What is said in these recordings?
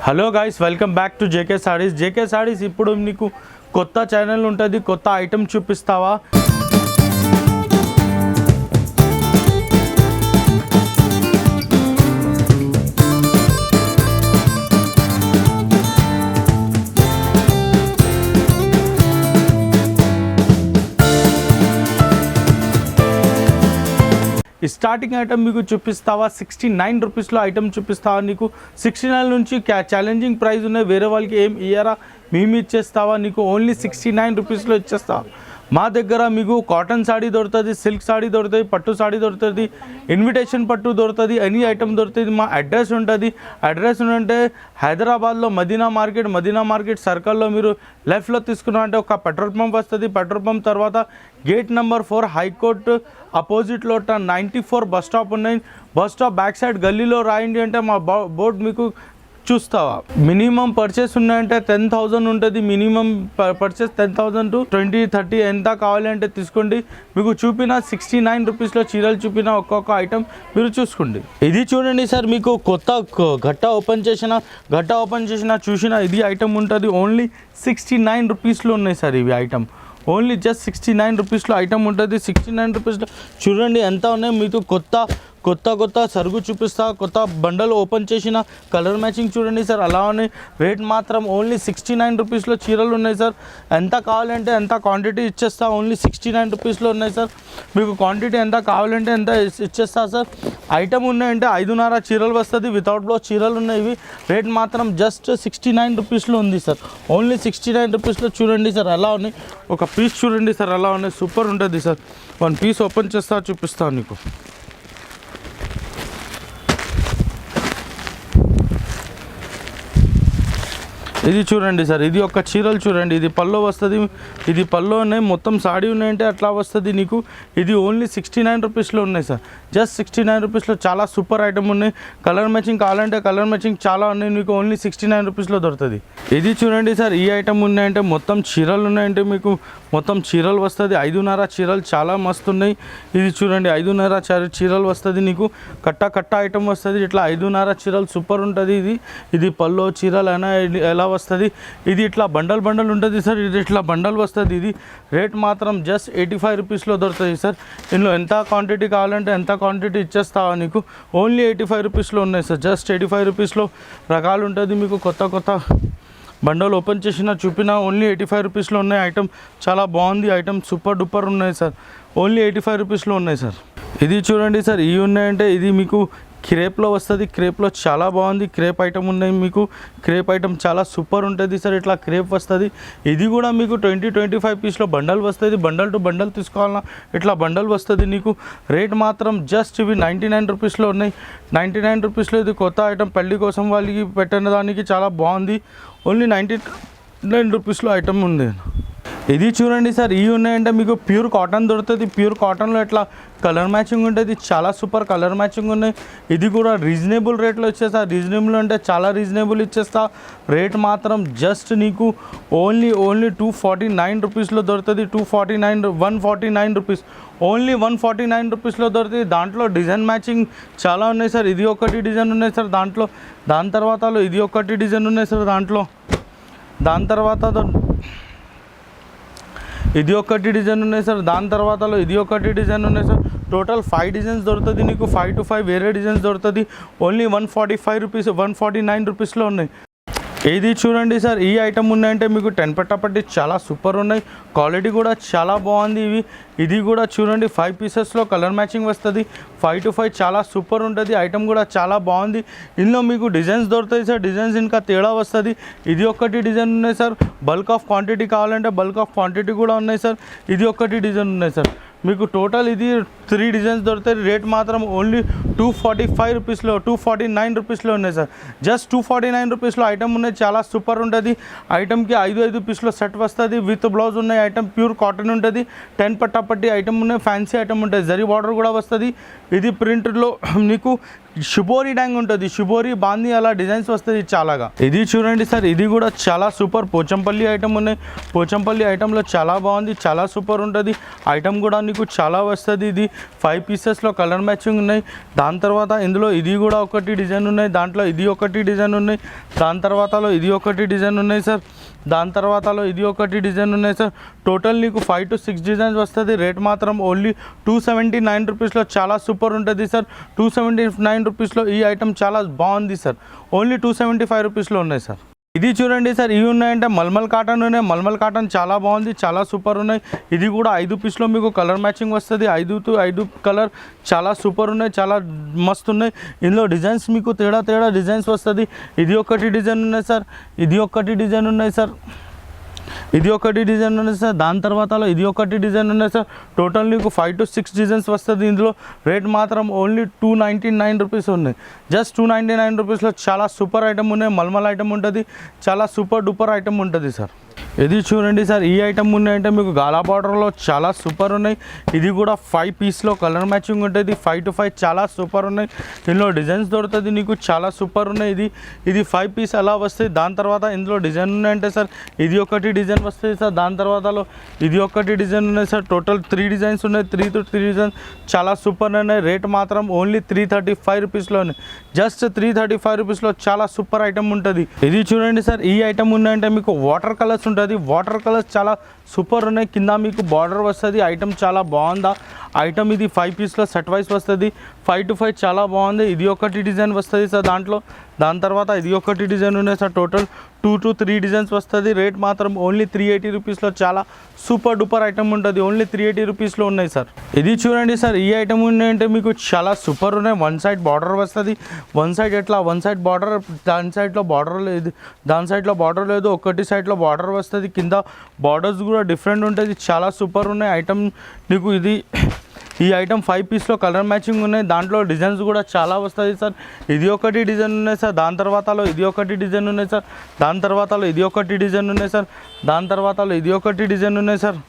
Hello guys, welcome back to JK saris. JK saris ఇప్పుడు నీకు కొత్త ఛానల్ ఉంటుంది, కొత్త ఐటమ్ చూపిస్తావా? స్టార్టింగ్ ఐటమ్ మీకు చూపిస్తావా? 69 రూపీస్లో ఐటమ్ చూపిస్తావా? నీకు 69 నుంచి ఛాలెంజింగ్ ప్రైస్ ఉన్నాయి, వేరే వాళ్ళకి ఏం ఇయ్యరా, మేము ఇచ్చేస్తావా? నీకు ఓన్లీ 69 రూపీస్లో ఇచ్చేస్తావా? మా దగ్గర మీకు కాటన్ సాడీ దొరుకుతుంది, సిల్క్ సాడీ దొరుకుతుంది, పట్టు సాడీ దొరుకుతుంది, ఇన్విటేషన్ పట్టు దొరుకుతుంది, ఎనీ ఐటమ్ దొరుకుతుంది. మా అడ్రస్ ఉంటుంది. అడ్రస్ ఏంటంటే హైదరాబాద్లో మదీనా మార్కెట్ సర్కిల్లో మీరు లెఫ్ట్లో తీసుకున్నారంటే ఒక పెట్రోల్ పంప్ వస్తుంది. పెట్రోల్ పంప్ తర్వాత గేట్ నెంబర్ 4 హైకోర్టు అపోజిట్లో 94 బస్ స్టాప్ ఉన్నాయి. బస్ స్టాప్ బ్యాక్ సైడ్ గల్లీలో రాయండి అంటే మా బోర్డు మీకు చూస్తావా. మినిమం పర్చేస్ ఉన్నాయంటే 10,000 ఉంటుంది. మినిమం పర్చేస్ 10,000 to 20-30 ఎంత కావాలంటే తీసుకోండి. మీకు చూపిన 69 రూపీస్లో చీరలు చూపిన ఒక్కొక్క ఐటమ్ మీరు చూసుకోండి. ఇది చూడండి సార్, మీకు కొత్త గట్ట ఓపెన్ చేసిన చూసిన ఇది ఐటమ్ ఉంటుంది. ఓన్లీ 69 రూపీస్లో ఉన్నాయి సార్ ఇవి ఐటమ్. ఓన్లీ జస్ట్ 69 రూపీస్లో ఐటమ్ ఉంటుంది. 69 రూపీస్లో చూడండి ఎంత ఉన్నాయి. మీకు కొత్త సరుకు చూపిస్తా. కొత్త బండల్ ఓపెన్ చేసిన కలర్ మ్యాచింగ్ చూడండి సార్, అలా ఉన్నాయి. రేట్ మాత్రం ఓన్లీ 69 రూపీస్లో చీరలు ఉన్నాయి సార్. ఎంత కావాలంటే ఎంత క్వాంటిటీ ఇచ్చేస్తా. ఓన్లీ 69 రూపీస్లో ఉన్నాయి సార్. మీకు క్వాంటిటీ ఎంత కావాలంటే ఎంత ఇచ్చేస్తా సార్. ఐటమ్ ఉన్నాయంటే 5.5 చీరలు వస్తుంది. వితౌట్ బ్లౌజ్ చీరలు ఉన్నాయి. ఇవి రేట్ మాత్రం జస్ట్ 69 రూపీస్లో ఉంది సార్. ఓన్లీ 69 రూపీస్లో చూడండి సార్, అలా ఉన్నాయి. ఒక పీస్ చూడండి సార్, అలా ఉన్నాయి. సూపర్ ఉంటుంది సార్. వన్ పీస్ ఓపెన్ చేస్తా, చూపిస్తాను నీకు. ఇది చూడండి సార్, ఇది ఒక చీరలు చూడండి. ఇది పల్లో వస్తుంది. ఇది పల్లో ఉన్నాయి, మొత్తం సాడీ ఉన్నాయంటే అట్లా వస్తుంది నీకు. ఇది ఓన్లీ 69 రూపీస్లో ఉన్నాయి సార్. జస్ట్ 69 రూపీస్లో చాలా సూపర్ ఐటమ్ ఉన్నాయి. కలర్ మ్యాచింగ్ కావాలంటే కలర్ మ్యాచింగ్ చాలా ఉన్నాయి. మీకు ఓన్లీ 69 రూపీస్లో దొరుకుతుంది. ఇది చూడండి సార్, ఈ ఐటమ్ ఉన్నాయంటే మొత్తం చీరలు ఉన్నాయంటే మీకు మొత్తం చీరలు వస్తుంది. 5.5 చీరలు చాలా మస్తు ఉన్నాయి. ఇది చూడండి, 5.5 చీరలు వస్తుంది నీకు. కట్ట ఐటమ్ వస్తుంది. ఇట్లా 5.5 చీరలు సూపర్ ఉంటుంది. ఇది పల్లో చీరలు అయినా ఎలా వస్తుంది. ఇది ఇట్లా బండల్ ఉంటుంది సార్. ఇది ఇట్లా బండల్ వస్తుంది. ఇది రేట్ మాత్రం జస్ట్ 85 రూపీస్లో దొరుకుతుంది సార్. ఇందులో ఎంత క్వాంటిటీ కావాలంటే ఎంత క్వాంటిటీ ఇచ్చేస్తావా నీకు. ఓన్లీ 85 రూపీస్లో ఉన్నాయి సార్. జస్ట్ 85 రూపీస్లో రకాలు ఉంటుంది. మీకు కొత్త బండల్ ఓపెన్ చేసిన చూపిన ఓన్లీ 85 రూపీస్లో ఉన్నాయి. ఐటమ్ చాలా బాగుంది. ఐటమ్ సూపర్ డూపర్ ఉన్నాయి సార్. ఓన్లీ 85 రూపీస్లో ఉన్నాయి సార్. ఇది చూడండి సార్, ఇవి ఉన్నాయంటే ఇది మీకు క్రేప్లో వస్తుంది. క్రేప్లో చాలా బాగుంది. క్రేప్ ఐటమ్ ఉన్నాయి. మీకు క్రేప్ ఐటమ్ చాలా సూపర్ ఉంటుంది సార్. ఇట్లా క్రేప్ వస్తుంది. ఇది కూడా మీకు 20-25 పీస్లో బండల్ వస్తుంది. బండల్ టు బండల్ తీసుకోవాలన్నా ఇట్లా బండల్ వస్తుంది నీకు. రేట్ మాత్రం జస్ట్ ఇవి 99 రూపీస్లో ఉన్నాయి. 99 రూపీస్లో ఇది కొత్త ఐటమ్ పెళ్లి కోసం వాళ్ళకి పెట్టిన దానికి చాలా బాగుంది. ఓన్లీ 99 రూపీస్లో ఐటమ్ ఉంది. ఇది చూడండి సార్, ఇవి ఉన్నాయంటే మీకు ప్యూర్ కాటన్ దొరుకుతుంది. ప్యూర్ కాటన్లో ఇట్లా కలర్ మ్యాచింగ్ ఉంటుంది. చాలా సూపర్ కలర్ మ్యాచింగ్ ఉన్నాయి. ఇది కూడా రీజనబుల్ రేట్లో ఇచ్చేస్తా. రీజనబుల్ అంటే చాలా రీజనబుల్ ఇచ్చేస్తా. రేట్ మాత్రం జస్ట్ నీకు ఓన్లీ 249 రూపీస్లో దొరుకుతుంది. 149 రూపీస్. ఓన్లీ 149 రూపీస్లో దొరుకుతుంది. దాంట్లో డిజైన్ మ్యాచింగ్ చాలా ఉన్నాయి సార్. ఇది ఒకటి డిజైన్ ఉన్నాయి సార్ దాంట్లో. దాని తర్వాత ఇది ఒకటి డిజైన్ ఉన్నాయి సార్ దాంట్లో. దాని తర్వాత ఇది ఒకటి డిజైన్ ఉన్నాయి సార్. దాని తర్వాత ఇది ఒకటి డిజైన్ ఉన్నాయి సార్. టోటల్ 5 డిజైన్స్ దొరుకుతుంది నీకు. 5 to 5 వేరే డిజైన్స్ దొరుకుతుంది. ఓన్లీ 145 రూపీస్ 149 రూపీస్లో ఉన్నాయి. ఇది చూడండి సార్, ఈ ఐటమ్ ఉన్నాయంటే మీకు 10 పట్టాపట్టి చాలా సూపర్ ఉన్నాయి. క్వాలిటీ కూడా చాలా బాగుంది. ఇది కూడా చూడండి 5 పీసెస్లో కలర్ మ్యాచింగ్ వస్తుంది. 5 to 5 చాలా సూపర్ ఉంటుంది. ఐటమ్ కూడా చాలా బాగుంది. ఇందులో మీకు డిజైన్స్ దొరుకుతాయి సార్. డిజైన్స్ ఇంకా తేడా వస్తుంది. ఇది ఒకటి డిజైన్ ఉన్నాయి సార్. బల్క్ ఆఫ్ క్వాంటిటీ కావాలంటే బల్క్ ఆఫ్ క్వాంటిటీ కూడా ఉన్నాయి సార్. ఇది ఒకటి డిజైన్ ఉన్నాయి సార్. మీకు టోటల్ ఇది 3 డిజైన్స్ దొరుకుతాయి. రేట్ మాత్రం ఓన్లీ 245 రూపీస్లో 249 రూపీస్లో ఉన్నాయి సార్. జస్ట్ 249 రూపీస్లో ఐటమ్ ఉన్నాయి. చాలా సూపర్ ఉంటుంది. ఐటమ్కి 5 పీస్లో సెట్ వస్తుంది. విత్ బ్లౌజ్ ఉన్నాయి. ఐటమ్ ప్యూర్ కాటన్ ఉంటుంది. 10 పట్టాపట్టి ఐటమ్ ఉన్నాయి. ఫ్యాన్సీ ఐటమ్ ఉంటుంది. జరీ బార్డర్ కూడా వస్తుంది. ఇది ప్రింట్లో మీకు షిబోరి డ్యాంగ్ ఉంటుంది. షిబోరి బాంది అలా డిజైన్స్ వస్తుంది చాలాగా. ఇది చూడండి సార్, ఇది కూడా చాలా సూపర్ పోచంపల్లి ఐటమ్ ఉన్నాయి. పోచంపల్లి ఐటమ్లో చాలా బాగుంది. చాలా సూపర్ ఉంటుంది. ఐటమ్ కూడా నీకు చాలా వస్తుంది. ఇది 5 పీసెస్లో కలర్ మ్యాచింగ్ ఉన్నాయి. దాని తర్వాత ఇందులో ఇది కూడా ఒకటి డిజైన్ ఉన్నాయి, దాంట్లో ఇది ఒకటి డిజైన్ ఉన్నాయి, దాని తర్వాతలో ఇది ఒకటి డిజైన్ ఉన్నాయి సార్, దాని తర్వాతలో ఇది ఒకటి డిజైన్ ఉన్నాయి సార్. టోటల్ నీకు 5 to 6 డిజైన్స్ వస్తుంది. రేట్ మాత్రం ఓన్లీ 279 రూపీస్లో చాలా సూపర్ ఉంటుంది సార్. 279 రూపీస్లో ఈ ఐటమ్ చాలా బాగుంది సార్. ఓన్లీ 275 రూపీస్లో ఉన్నాయి సార్. ఇది చూడండి సార్, ఇవి ఉన్నాయంటే మల్మల్ కాటన్ ఉన్నాయి. మల్మల్ కాటన్ చాలా బాగుంది, చాలా సూపర్ ఉన్నాయి. ఇది కూడా 5 పీస్లో మీకు కలర్ మ్యాచింగ్ వస్తుంది. 5 to 5 కలర్ చాలా సూపర్ ఉన్నాయి, చాలా మస్తు ఉన్నాయి. ఇందులో డిజైన్స్ మీకు తేడా డిజైన్స్ వస్తుంది. ఇది ఒకటి డిజైన్ ఉన్నాయి సార్, ఇది ఒకటి డిజైన్ ఉన్నాయి సార్, ఇది ఒకటి డిజైన్ ఉన్నాయి సార్, దాని తర్వాతలో ఇది ఒకటి డిజైన్ ఉన్నాయి సార్. టోటల్ నీకు 5 to 6 డిజైన్స్ వస్తుంది. ఇందులో రేట్ మాత్రం ఓన్లీ 299 రూపీస్ ఉన్నాయి. జస్ట్ 299 రూపీస్లో చాలా సూపర్ ఐటమ్ ఉన్నాయి. మల్మల్ ఐటమ్ ఉంటుంది, చాలా సూపర్ డూపర్ ఐటమ్ ఉంటుంది సార్. ఇది చూడండి సార్, ఈ ఐటమ్ ఉన్నాయంటే మీకు గాలా బార్డర్లో చాలా సూపర్ ఉన్నాయి. ఇది కూడా 5 పీస్లో కలర్ మ్యాచింగ్ ఉంటుంది. 5 to 5 చాలా సూపర్ ఉన్నాయి. ఇందులో డిజైన్స్ దొరుకుతుంది నీకు, చాలా సూపర్ ఉన్నాయి. ఇది 5 పీస్ అలా వస్తాయి. దాని తర్వాత ఇందులో డిజైన్ ఉన్నాయంటే సార్, ఇది ఒకటి డిజైన్ వస్తుంది సార్, దాని తర్వాతలో ఇది ఒకటి డిజైన్ ఉన్నాయి సార్. టోటల్ 3 డిజైన్స్ ఉన్నాయి. 3 to 3 డిజైన్స్ చాలా సూపర్ ఉన్నాయి. రేట్ మాత్రం ఓన్లీ 335 రూపీస్లో ఉన్నాయి. జస్ట్ 335 రూపీస్లో చాలా సూపర్ ఐటమ్ ఉంటుంది. ఇది చూడండి సార్, ఈ ఐటమ్ ఉన్నాయంటే మీకు వాటర్ కలర్స్ ఉంటుంది. వాటర్ కలర్స్ చాలా సూపర్ ఉన్నాయి. కింద మీకు బార్డర్ వస్తుంది. ఐటమ్ చాలా బాగుందా ఐటమ్. ఇది 5 పీస్లో సెట్ వైస్ వస్తుంది. 5 to 5 చాలా బాగుంది. ఇది ఒకటి డిజైన్ వస్తుంది సార్ దాంట్లో, దాని తర్వాత ఇది ఒకటి డిజైన్ ఉన్నాయి సార్. టోటల్ 2 to 3 డిజైన్స్ వస్తుంది. రేట్ మాత్రం ఓన్లీ 380 రూపీస్లో చాలా సూపర్ డూపర్ ఐటమ్ ఉంటుంది. ఓన్లీ 380 రూపీస్లో ఉన్నాయి సార్. ఇది చూడండి సార్, ఈ ఐటమ్ ఉన్నాయంటే మీకు చాలా సూపర్ ఉన్నాయి. 1 సైడ్ బార్డర్ వస్తుంది. 1 సైడ్ ఎట్లా 1 సైడ్ బార్డర్, దాని సైడ్లో బార్డర్ లేదు, దాని సైడ్లో బార్డర్ లేదు, ఒకటి సైడ్లో బార్డర్ వస్తుంది. కింద బార్డర్స్ కూడా డిఫరెంట్ ఉంటుంది. చాలా సూపర్ ఉన్నాయి ఐటమ్ నీకు. ఈ ఐటమ్ 5 పీస్లో కలర్ మ్యాచింగ్ ఉన్నాయి. దాంట్లో డిజైన్స్ కూడా చాలా వస్తుంది సార్. ఇది ఒకటి డిజైన్ ఉన్నాయి సార్, దాని తర్వాతలో ఇది ఒకటి డిజైన్ ఉన్నాయి సార్, దాని తర్వాతలో ఇది ఒకటి డిజైన్ ఉన్నాయి సార్, దాని తర్వాతలో ఇది ఒకటి డిజైన్ ఉన్నాయి సార్,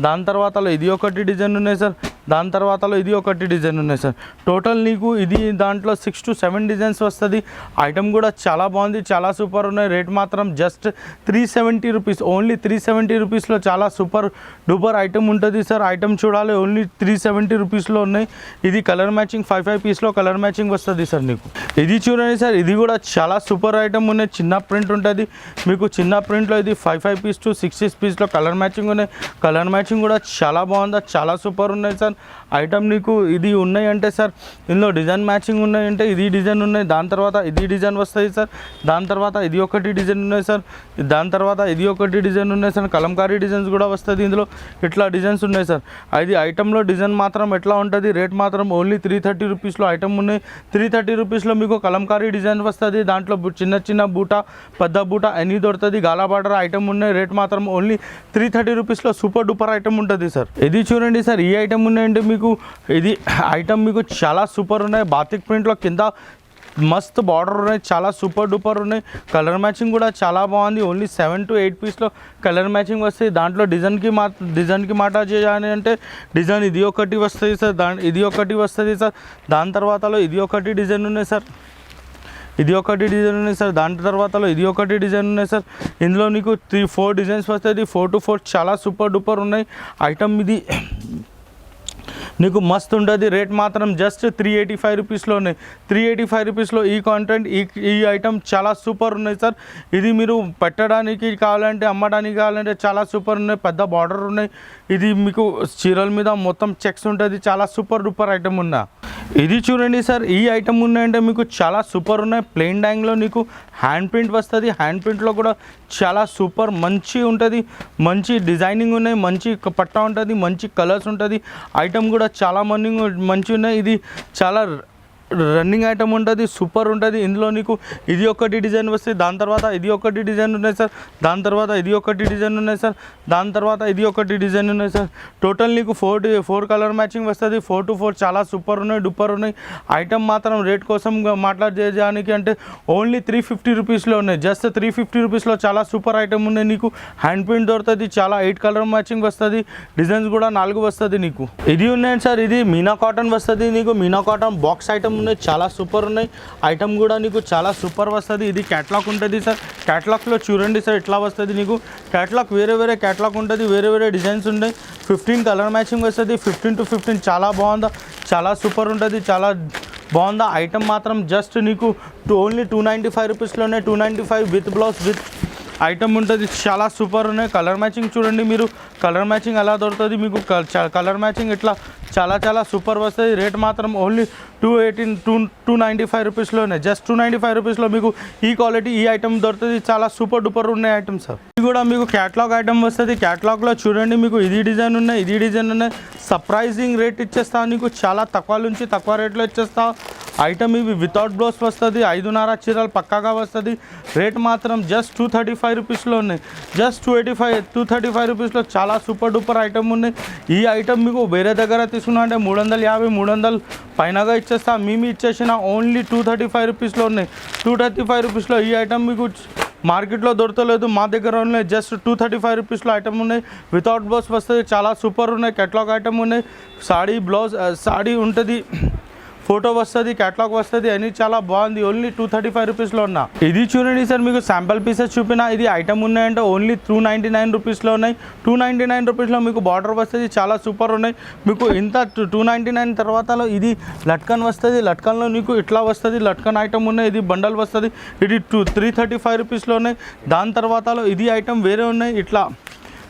దాని తర్వాతలో ఇది ఒకటి డిజైన్ ఉన్నాయి సార్, దాని తర్వాతలో ఇది ఒకటి డిజైన్ ఉన్నాయి సార్. టోటల్ నీకు ఇది దాంట్లో 6 to 7 డిజైన్స్ వస్తుంది. ఐటమ్ కూడా చాలా బాగుంది, చాలా సూపర్ ఉన్నాయి. రేట్ మాత్రం జస్ట్ 370 రూపీస్. ఓన్లీ 370 రూపీస్లో చాలా సూపర్ డూపర్ ఐటమ్ ఉంటుంది సార్. ఐటమ్ చూడాలి, ఓన్లీ 370 రూపీస్లో ఉన్నాయి. ఇది కలర్ మ్యాచింగ్ 5 పీస్లో కలర్ మ్యాచింగ్ వస్తుంది సార్ నీకు. ఇది చూడండి సార్, ఇది కూడా చాలా సూపర్ ఐటమ్ ఉన్నాయి. చిన్న ప్రింట్ ఉంటుంది మీకు. చిన్న ప్రింట్లో ఇది 5 పీస్ to 6 పీస్లో కలర్ మ్యాచింగ్ ఉన్నాయి. కలర్ మ్యాచింగ్ కూడా చాలా బాగుంది, చాలా సూపర్ ఉన్నాయి సార్. ఐటమ్ నీకు ఇది ఉన్నాయి అంటే సార్, ఇందులో డిజైన్ మ్యాచింగ్ ఉన్నాయంటే ఇది డిజైన్ ఉన్నాయి, దాని తర్వాత ఇది డిజైన్ వస్తుంది సార్, దాని తర్వాత ఇది ఒకటి డిజైన్ ఉన్నాయి సార్, దాని తర్వాత ఇది ఒకటి డిజైన్ ఉన్నాయి సార్. కలంకారీ డిజైన్స్ కూడా వస్తుంది ఇందులో. ఇట్లా డిజైన్స్ ఉన్నాయి సార్. అది ఐటమ్లో డిజైన్ మాత్రం ఎట్లా ఉంటుంది. రేట్ మాత్రం ఓన్లీ 330 రూపీస్లో ఐటమ్ ఉన్నాయి. 330 రూపీస్లో మీకు కలంకారీ డిజైన్ వస్తుంది. దాంట్లో చిన్న చిన్న బూట, పెద్ద బూట అన్నీ దొరుకుతుంది. గాలా బార్డర్ ఐటమ్ ఉన్నాయి. రేట్ మాత్రం ఓన్లీ 330 రూపీస్లో సూపర్ డూపర్ ఐటమ్ ఉంటుంది సార్. ఇది చూడండి సార్, ఈ ఐటమ్ ఉన్నాయంటే మీకు ఇది ఐటమ్ మీకు చాలా సూపర్ ఉన్నాయి. బాతిక్ ప్రింట్లో కింద మస్త్ బార్డర్ ఉన్నాయి, చాలా సూపర్ డూపర్ ఉన్నాయి. కలర్ మ్యాచింగ్ కూడా చాలా బాగుంది. ఓన్లీ 7 to 8 పీస్లో కలర్ మ్యాచింగ్ వస్తాయి. దాంట్లో డిజైన్కి మాట చేయాలి అంటే డిజైన్ ఇది ఒకటి వస్తుంది సార్, ఇది ఒకటి వస్తుంది సార్, దాని తర్వాతలో ఇది ఒకటి డిజైన్ ఉన్నాయి సార్, ఇది ఒకటి డిజైన్ ఉన్నాయి సార్, దాని తర్వాతలో ఇది ఒకటి డిజైన్ ఉన్నాయి సార్. ఇందులో నీకు 3-4 డిజైన్స్ వస్తుంది. 4 to 4 చాలా సూపర్ డూపర్ ఉన్నాయి. ఐటమ్ ఇది నీకు మస్తు ఉంటుంది. రేట్ మాత్రం జస్ట్ 385 రూపీస్లో ఉన్నాయి. 385 రూపీస్లో ఈ కాంటెంట్ ఈ ఐటమ్ చాలా సూపర్ ఉన్నాయి సార్. ఇది మీరు పెట్టడానికి కావాలంటే, అమ్మడానికి కావాలంటే చాలా సూపర్ ఉన్నాయి. పెద్ద బార్డర్ ఉన్నాయి. ఇది మీకు చీరల మీద మొత్తం చెక్స్ ఉంటుంది. చాలా సూపర్ డూపర్ ఐటమ్ ఉన్నా. ఇది చూడండి సార్, ఈ ఐటమ్ ఉన్నాయంటే మీకు చాలా సూపర్ ఉన్నాయి. ప్లెయిన్ డ్యాంగ్లో నీకు హ్యాండ్ ప్రింట్ వస్తుంది. హ్యాండ్ ప్రింట్లో కూడా చాలా సూపర్ మంచి ఉంటుంది. మంచి డిజైనింగ్ ఉన్నాయి, మంచి పట్టా ఉంటుంది, మంచి కలర్స్ ఉంటుంది. ఐటమ్ కూడా చాలా మంచి ఉన్నాయి. ఇది చాలా రన్నింగ్ ఐటమ్ ఉంటుంది, సూపర్ ఉంటుంది. ఇందులో నీకు ఇది ఒకటి డిజైన్ వస్తుంది, దాని తర్వాత ఇది ఒకటి డిజైన్ ఉన్నాయి సార్, దాని తర్వాత ఇది ఒకటి డిజైన్ ఉన్నాయి సార్, దాని తర్వాత ఇది ఒకటి డిజైన్ ఉన్నాయి సార్. టోటల్ నీకు 4 కలర్ మ్యాచింగ్ వస్తుంది. 4 to 4 చాలా సూపర్ ఉన్నాయి, డూపర్ ఉన్నాయి. ఐటమ్ మాత్రం రేట్ కోసం మాట్లాడేదానికి అంటే ఓన్లీ 350 రూపీస్లో ఉన్నాయి. జస్ట్ 350 రూపీస్లో చాలా సూపర్ ఐటమ్ ఉన్నాయి. నీకు హ్యాండ్ ప్రింట్ దొరుకుతుంది. చాలా 8 కలర్ మ్యాచింగ్ వస్తుంది. డిజైన్స్ కూడా 4 వస్తుంది నీకు. ఇది ఉన్నాయి సార్, ఇది మీనా కాటన్ వస్తుంది నీకు. Meena cotton box item item ఉన్నాయి, చాలా సూపర్ ఉన్నాయి. ఐటమ్ కూడా నీకు చాలా సూపర్ వస్తుంది. ఇది క్యాటలాగ్ ఉంటుంది సార్. క్యాటలాగ్లో చూడండి సార్ ఎట్లా వస్తుంది నీకు. క్యాటలాగ్ వేరే క్యాటలాగ్ ఉంటుంది, వేరే డిజైన్స్ ఉన్నాయి. 15 కలర్ మ్యాచింగ్ వస్తుంది. 15 to 15 చాలా బాగుందా, చాలా సూపర్ ఉంటుంది, చాలా బాగుందా. ఐటమ్ మాత్రం జస్ట్ నీకు only 295 రూపీస్లోనే, 295 with blouse with item ఉంటుంది. చాలా సూపర్ ఉన్నాయి. కలర్ మ్యాచింగ్ చూడండి మీరు, కలర్ మ్యాచింగ్ ఎలా దొరుకుతుంది మీకు. కలర్ మ్యాచింగ్ ఇట్లా చాలా సూపర్ వస్తుంది. రేట్ మాత్రం ఓన్లీ 295 రూపీస్లోనే, జస్ట్ 295 రూపీస్లో మీకు ఈ క్వాలిటీ ఈ ఐటమ్ దొరుకుతుంది. చాలా సూపర్ డూపర్ ఉన్నాయి ఐటమ్ సార్. ఇది కూడా మీకు క్యాటలాగ్ ఐటమ్ వస్తుంది. క్యాటలాగ్లో చూడండి మీకు ఇది డిజైన్ ఉన్నాయి. సర్ప్రైజింగ్ రేట్ ఇచ్చేస్తా నీకు, చాలా తక్కువ నుంచి తక్కువ రేట్లో ఇచ్చేస్తా. ఐటమ్ ఇవి వితౌట్ బ్లౌజ్ వస్తుంది. 5.5 చీరలు పక్కాగా వస్తుంది. రేట్ మాత్రం జస్ట్ 235 రూపీస్లో ఉన్నాయి. జస్ట్ 235 రూపీస్లో చాలా సూపర్ డూపర్ ఐటమ్ ఉన్నాయి. ఈ ఐటమ్ మీకు వేరే దగ్గర తీసుకున్నా అంటే 350 300 పైనగా ఇచ్చేస్తా. మేము ఇచ్చేసిన ఓన్లీ 235 రూపీస్లో ఉన్నాయి. 235 రూపీస్లో ఈ ఐటమ్ మీకు మార్కెట్లో దొరకలేదు, మా దగ్గర ఉన్నాయి. జస్ట్ 235 రూపీస్లో ఐటమ్ ఉన్నాయి. వితౌట్ బ్లౌజ్ వస్తుంది. చాలా సూపర్ ఉన్నాయి. కేటలాగ్ ఐటమ్ ఉన్నాయి. సాడీ ఉంటుంది, ఫోటో వస్తుంది, క్యాటలాగ్ వస్తుంది, అన్నీ చాలా బాగుంది. ఓన్లీ 235 రూపీస్లో ఉన్నా. ఇది చూడండి సార్, మీకు శాంపుల్ పీసెస్ చూపిన. ఇది ఐటమ్ ఉన్నాయంటే ఓన్లీ 299 రూపీస్లో ఉన్నాయి. 299 రూపీస్లో మీకు బార్డర్ వస్తుంది. చాలా సూపర్ ఉన్నాయి. మీకు ఇంత 299 తర్వాతలో ఇది లట్కన్ వస్తుంది. లట్కన్లో మీకు ఇట్లా వస్తుంది. లట్కన్ ఐటమ్ ఉన్నాయి. ఇది బండల్ వస్తుంది. ఇది 335 రూపీస్లో ఉన్నాయి. దాని తర్వాతలో ఇది ఐటమ్ వేరే ఉన్నాయి. ఇట్లా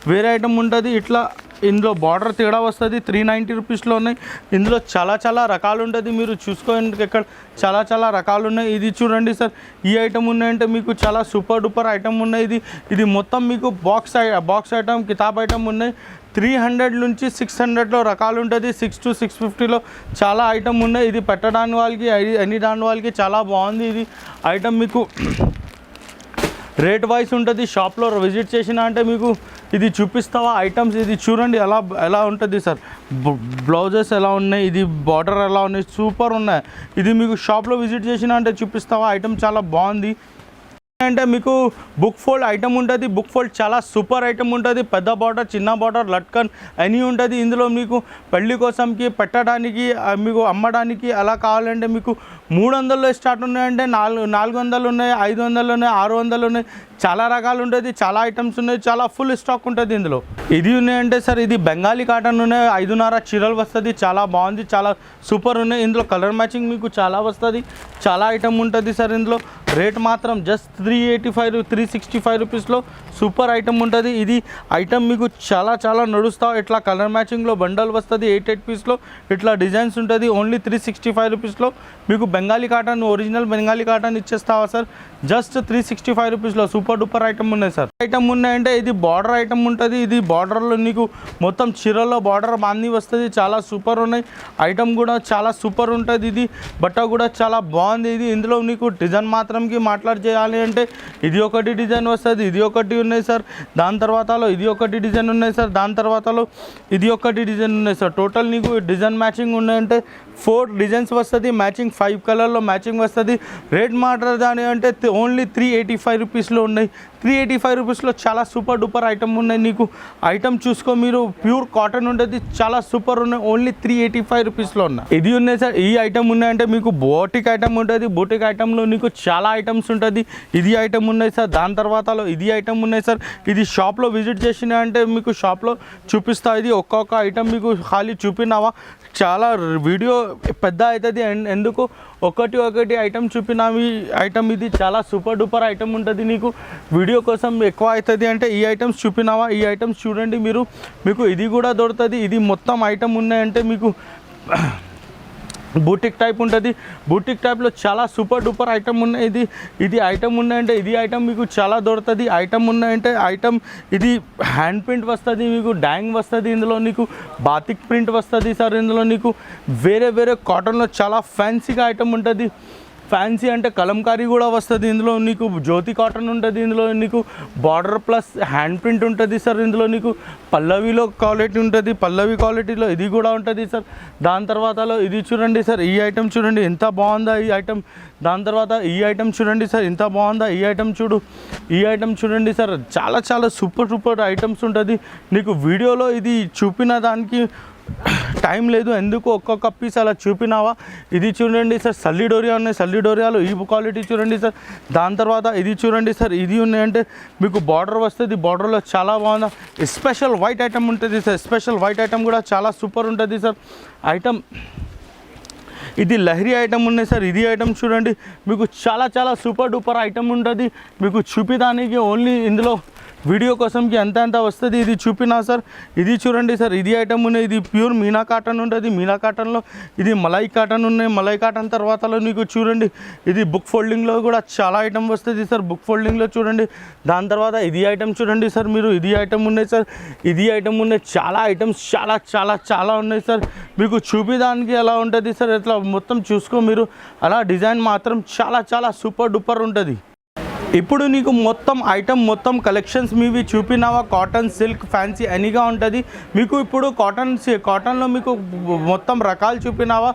వేరే ఐటమ్ ఉంటుంది. ఇట్లా ఇందులో బార్డర్ తేడా వస్తుంది. 390 రూపీస్లో ఉన్నాయి. ఇందులో చాలా రకాలు ఉంటుంది. మీరు చూసుకోండి, ఇక్కడ చాలా రకాలు ఉన్నాయి. ఇది చూడండి సార్, ఈ ఐటమ్ ఉన్నాయంటే మీకు చాలా సూపర్ డూపర్ ఐటమ్ ఉన్నాయి. ఇది మొత్తం మీకు బాక్స్ ఐటమ్, కితాబ్ ఐటమ్ ఉన్నాయి. 300 నుంచి 600లో రకాలు ఉంటుంది. 6 to 650లో చాలా ఐటమ్ ఉన్నాయి. ఇది పెట్టడానికి వాళ్ళకి, ఎన్ని దాని వాళ్ళకి చాలా బాగుంది. ఇది ఐటమ్ మీకు రేట్ వైజ్ ఉంటుంది. షాప్లో విజిట్ చేసిన అంటే మీకు ఇది చూపిస్తావా ఐటమ్స్. ఇది చూడండి ఎలా ఉంటుంది సార్. బ్లౌజెస్ ఎలా ఉన్నాయి, ఇది బార్డర్ ఎలా ఉన్నాయి, సూపర్ ఉన్నాయి. ఇది మీకు షాప్లో విజిట్ చేసిన అంటే చూపిస్తావా ఐటమ్ చాలా బాగుంది. అంటే మీకు బుక్ ఫోల్డ్ ఐటమ్ ఉంటుంది. బుక్ ఫోల్డ్ చాలా సూపర్ ఐటమ్ ఉంటుంది. పెద్ద బార్డర్, చిన్న బార్డర్, లట్కన్ అన్నీ ఉంటుంది. ఇందులో మీకు పెళ్లి కోసంకి, పెట్టడానికి, మీకు అమ్మడానికి అలా కావాలంటే మీకు 300లో స్టార్ట్ ఉన్నాయంటే 400 ఉన్నాయి, 500 ఉన్నాయి, 600 ఉన్నాయి. చాలా రకాలు ఉంటుంది. చాలా ఐటమ్స్ ఉన్నాయి. చాలా ఫుల్ స్టాక్ ఉంటుంది ఇందులో. ఇది ఉన్నాయంటే సార్, ఇది బెంగాలీ కాటన్ ఉన్నాయి. 5.5 చీరలు వస్తుంది. చాలా బాగుంది, చాలా సూపర్ ఉన్నాయి. ఇందులో కలర్ మ్యాచింగ్ మీకు చాలా వస్తుంది. చాలా ఐటమ్ ఉంటుంది సార్ ఇందులో. రేట్ మాత్రం జస్ట్ 365 రూపీస్లో సూపర్ ఐటమ్ ఉంటుంది. ఇది ఐటమ్ మీకు చాలా నడుస్తావు. ఇట్లా కలర్ మ్యాచింగ్లో బండల్ వస్తుంది. 8 పీస్లో ఇట్లా డిజైన్స్ ఉంటుంది. ఓన్లీ 365 రూపీస్లో మీకు Bengali cotton, original Bengali cotton ఇచ్చేస్తావా సార్. జస్ట్ 365 రూపీస్లో సూపర్ డూపర్ ఐటమ్ ఉన్నాయి సార్. ఐటమ్ ఉన్నాయంటే ఇది బార్డర్ ఐటమ్ ఉంటుంది. ఇది బార్డర్లో నీకు మొత్తం చీరల్లో బార్డర్ బాంది వస్తుంది. చాలా సూపర్ ఉన్నాయి. ఐటమ్ కూడా చాలా సూపర్ ఉంటుంది. ఇది బట్ట కూడా చాలా బాగుంది. ఇది ఇందులో నీకు డిజైన్ మాత్రంకి మాట్లాడి చేయాలి అంటే ఇది ఒకటి డిజైన్ వస్తుంది, ఇది ఒకటి ఉన్నాయి సార్. దాని తర్వాతలో ఇది ఒకటి డిజైన్ ఉన్నాయి సార్. దాని తర్వాతలో ఇది ఒకటి డిజైన్ ఉన్నాయి సార్. టోటల్ నీకు డిజైన్ మ్యాచింగ్ ఉన్నాయంటే 4 డిజైన్స్ వస్తుంది. మ్యాచింగ్ 5 కలర్లో మ్యాచింగ్ వస్తుంది. రేట్ మాట్లాడదాని అంటే ఓన్లీ 385 రూపీస్లో ఉన్నాయి. 385 రూపీస్లో చాలా సూపర్ డూపర్ ఐటమ్ ఉన్నాయి. నీకు ఐటమ్ చూసుకో మీరు, ప్యూర్ కాటన్ ఉంటుంది. చాలా సూపర్ ఉన్నాయి. ఓన్లీ 385 రూపీస్లో ఉన్నాయి. ఇది ఉన్నాయి సార్. ఈ ఐటమ్ ఉన్నాయంటే మీకు బోటిక్ ఐటమ్ ఉంటుంది. బోటిక్ ఐటమ్లో నీకు చాలా ఐటమ్స్ ఉంటుంది. ఇది ఐటమ్ ఉన్నాయి సార్. దాని తర్వాతలో ఇది ఐటమ్ ఉన్నాయి సార్. ఇది షాప్లో విజిట్ చేసిన అంటే మీకు షాప్లో చూపిస్తా. ఇది ఒక్కొక్క ఐటమ్ మీకు ఖాళీ చూపినావా చాలా వీడియో పెద్ద అవుతుంది. ఎందుకు ఒకటి ఐటమ్ చూపినావి. ఐటమ్ ఇది చాలా సూపర్ డూపర్ ఐటమ్ ఉంటుంది. నీకు వీడియో కోసం ఎక్కువ అవుతుంది అంటే ఈ ఐటమ్స్ చూపినావా. ఈ ఐటమ్స్ చూడండి మీరు, మీకు ఇది కూడా దొరుకుతుంది. ఇది మొత్తం ఐటమ్ ఉన్నాయంటే మీకు బూటిక్ టైప్ ఉంటుంది. బూటిక్ టైప్లో చాలా సూపర్ డూపర్ ఐటమ్ ఉన్నాయి. ఇది ఐటమ్ ఉన్నాయంటే ఇది ఐటమ్ మీకు చాలా దొరుకుతుంది. ఐటమ్ ఉన్నాయంటే ఐటమ్ ఇది హ్యాండ్ ప్రింట్ వస్తుంది, మీకు డ్యాంగ్ వస్తుంది. ఇందులో నీకు బాతిక్ ప్రింట్ వస్తుంది సార్. ఇందులో నీకు వేరే కాటన్లో చాలా ఫ్యాన్సీగా ఐటమ్ ఉంటుంది. ఫ్యాన్సీ అంటే కలంకారీ కూడా వస్తుంది. ఇందులో నీకు జ్యోతి కాటన్ ఉంటుంది. ఇందులో నీకు బార్డర్ ప్లస్ హ్యాండ్ ప్రింట్ ఉంటుంది సార్. ఇందులో నీకు పల్లవిలో క్వాలిటీ ఉంటుంది. పల్లవి క్వాలిటీలో ఇది కూడా ఉంటుంది సార్. దాని తర్వాతలో ఇది చూడండి సార్. ఈ ఐటమ్ చూడండి ఎంత బాగుందా ఈ ఐటమ్. దాని తర్వాత ఈ ఐటమ్ చూడండి సార్ ఎంత బాగుందా. ఈ ఐటమ్ ఈ ఐటమ్ చూడండి సార్. చాలా సూపర్ ఐటమ్స్ ఉంటుంది. నీకు వీడియోలో ఇది చూపిన దానికి టైం లేదు, ఎందుకు ఒక్కొక్క పీస్ అలా చూపినావా. ఇది చూడండి సార్, సల్లి డోరియా ఉన్నాయి, సల్లి డోరియాలో ఈ క్వాలిటీ చూడండి సార్. దాని తర్వాత ఇది చూడండి సార్, ఇది ఉన్నాయంటే మీకు బార్డర్ వస్తుంది, బార్డర్లో చాలా బాగుంది. స్పెషల్ వైట్ ఐటమ్ ఉంటుంది సార్, స్పెషల్ వైట్ ఐటమ్ కూడా చాలా సూపర్ ఉంటుంది సార్ ఐటమ్. ఇది లహరి ఐటమ్ ఉన్నాయి సార్, ఇది ఐటమ్ చూడండి మీకు చాలా చాలా సూపర్ డూపర్ ఐటమ్ ఉంటుంది. మీకు చూపిదానికి ఓన్లీ ఇందులో వీడియో కోసంకి ఎంత వస్తుంది ఇది చూపినా సార్. ఇది చూడండి సార్, ఇది ఐటమ్ ఉన్నాయి, ఇది ప్యూర్ మీనా కాటన్ ఉంటుంది. మీనా కాటన్లో ఇది మలై కాటన్ ఉన్నాయి. మలై కాటన్ తర్వాతలో మీకు చూడండి ఇది బుక్ ఫోల్డింగ్లో కూడా చాలా ఐటమ్ వస్తుంది సార్, బుక్ ఫోల్డింగ్లో చూడండి. దాని తర్వాత ఇది ఐటమ్ చూడండి సార్ మీరు, ఇది ఐటమ్ ఉన్నాయి సార్, ఇది ఐటమ్ ఉన్నాయి. చాలా ఐటమ్స్ చాలా చాలా చాలా ఉన్నాయి సార్. మీకు చూపిదానికి ఎలా ఉంటుంది సార్, ఇట్లా మొత్తం చూసుకో మీరు, అలా డిజైన్ మాత్రం చాలా చాలా సూపర్ డూపర్ ఉంటుంది. ఇప్పుడు నీకు మొత్తం ఐటమ్ మొత్తం కలెక్షన్స్ మీవి చూపినావా, కాటన్ సిల్క్ ఫ్యాన్సీ అనిగా ఉంటుంది మీకు. ఇప్పుడు కాటన్లో మీకు మొత్తం రకాలు చూపినావా.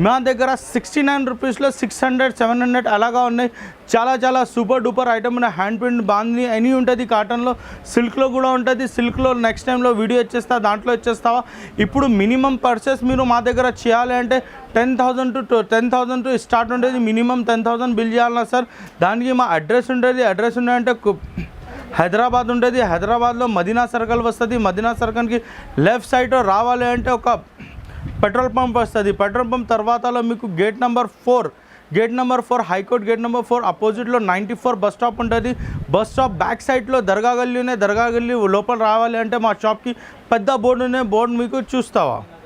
మా దగ్గర 69 రూపీస్లో 600 700 అలాగా ఉన్నాయి. చాలా చాలా సూపర్ డూపర్ ఐటమ్ ఉన్నాయి. హ్యాండ్ ప్రింట్ బాంది అని ఉంటుంది కాటన్లో, సిల్క్లో కూడా ఉంటుంది. సిల్క్లో నెక్స్ట్ టైంలో వీడియో ఇచ్చేస్తా, దాంట్లో ఇచ్చేస్తావా. ఇప్పుడు మినిమం పర్చేస్ మీరు మా దగ్గర చేయాలి అంటే 10,000 టు స్టార్ట్ ఉంటుంది. మినిమం 10,000 బిల్ చేయాలన్నా సార్. దానికి మా అడ్రస్ ఉంటుంది. అడ్రస్ ఉన్నాయంటే హైదరాబాద్ ఉంటుంది. హైదరాబాద్లో మదీనా సర్కిల్ వస్తుంది. మదీనా సర్కిల్కి లెఫ్ట్ సైడ్లో రావాలి అంటే ఒక పెట్రోల్ పంప్ వస్తుంది. పెట్రోల్ పంప్ తర్వాతలో మీకు gate number 4 high court gate number 4 అపోజిట్లో 94 bus stop ఉంటుంది. బస్ స్టాప్ బ్యాక్ సైడ్లో దర్గా గల్లీ ఉన్నాయి. దర్గా గల్లీ లోపల రావాలి అంటే మా షాప్కి పెద్ద బోర్డు ఉన్నాయి, బోర్డు మీకు చూస్తావా.